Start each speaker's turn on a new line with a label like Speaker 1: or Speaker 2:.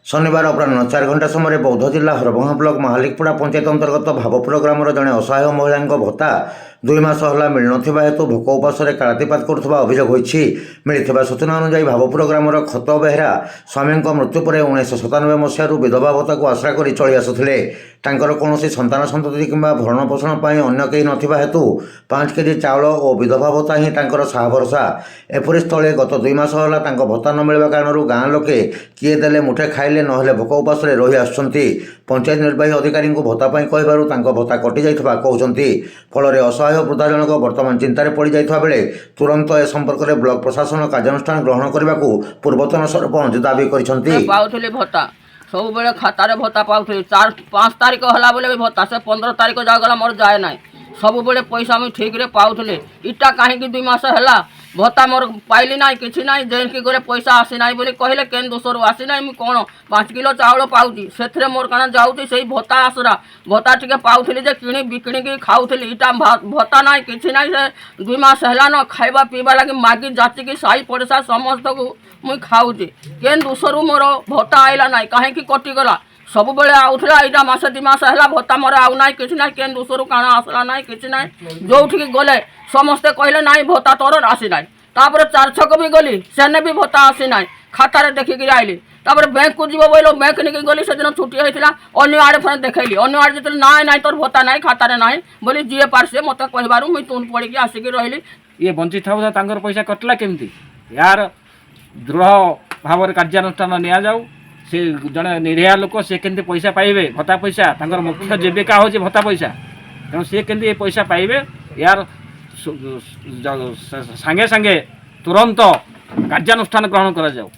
Speaker 1: शनिवार अपराह 4 घंटा समय बौद्ध जिला हरभंगा ब्लॉक महालिकपुरा पंचायत अंतर्गत भावपुर ग्रामर जड़े असहाय महिला भत्ता 2 मास है मिल ना हेतु भोक उपास कालातीपात करुवा अभियोग होती। मिलता सूचना अनुसार भावपुर ग्रामर खत बेहरा स्वामी मृत्यु पर 1997 मसीह विधवा भत्ता को आश्रा कर चली आसुले। कौन संतान संतति कि भरण पोषण पर अन्य कहीं ना हेतु 5 केजी चाउल और विधवा भत्ता ही साहा भरसा। एपरी स्थले गत 2 मास है भत्ता न मिलवा कारण गाँ लोके किए देले मुठे खाइले नहेले भोक उपास रही आसुंच। पंचायत निर्वाही अधिकारी भत्ता कह भत्ता कटि जाइथिबा कहउछंती। फल असहाय वृद्धा जनक वर्तमान चिंतार पड़ जाइथिबा बेले तुरंत ए संपर्क में ब्लॉक प्रशासन कार्यानुष्ठान ग्रहण करने को पूर्वतन सरपंच दाबी करिसंती।
Speaker 2: पाउथले भत्ता सब बेले खातार भत्ता पाउथले 4-5 तारीख हला बोले भत्ता से 15 तारीख जागला मोर जाए ना सब बेले पैसा मुझे ठीक रे पाउथले। इटा कहीं 2 मास है भत्ता मोर पाइली ना कि ना जेन की गले पैसा आसी ना बोले कहले केन दोसर आसी ना मुझे कौन 5 किलो चाउल पाऊँगी से मोर कण जाऊँगी से भत्ता आसरा भत्ता टे पाऊली किणी बिकणी की खाऊली इटा भत्ता ना कि ना से 2 मास है न खाइबा पीवा लगे मागी जाचिकी साई पड़ोसा समस्त को मुझे खाऊँगी केन दोसर मोर भत्ता आईला ना कहीं कटिगला सब बेले आउला यहाँ मास 2 मास है भत्ता मोर आउ ना कि ना केन दोसर काण आसला ना कि ना जो गले समस्ते कहले ना भत्ता तोर आसी ना तापर 4 छक भी गली सेने भी भत्ता आसी ना खातार देखिकी आइली तापर बैंक को जीव बोल बैंक नहीं गली से दिन छुट्टी होता अन्य आड़े फिर देखली अन्य आड़े जो ना ना तोर भत्ता ना खातार ना बोली जी पार से मत कहबार मुझे तुन पड़ी आसिक रही
Speaker 3: ये बंचित था पैसा कटला केमती यार दृढ़ भाव कार्यानुष्ठान नि जाऊ से जड़े निरीह लोक से केमती पैसा पाइबे भत्ता पैसा मुख्य जीविका हूँ भत्ता पैसा तेणु सी केमती पैसा पाइबे यार सांगे सांगे तुरंत कार्यानुष्ठान ग्रहण करा जाऊ।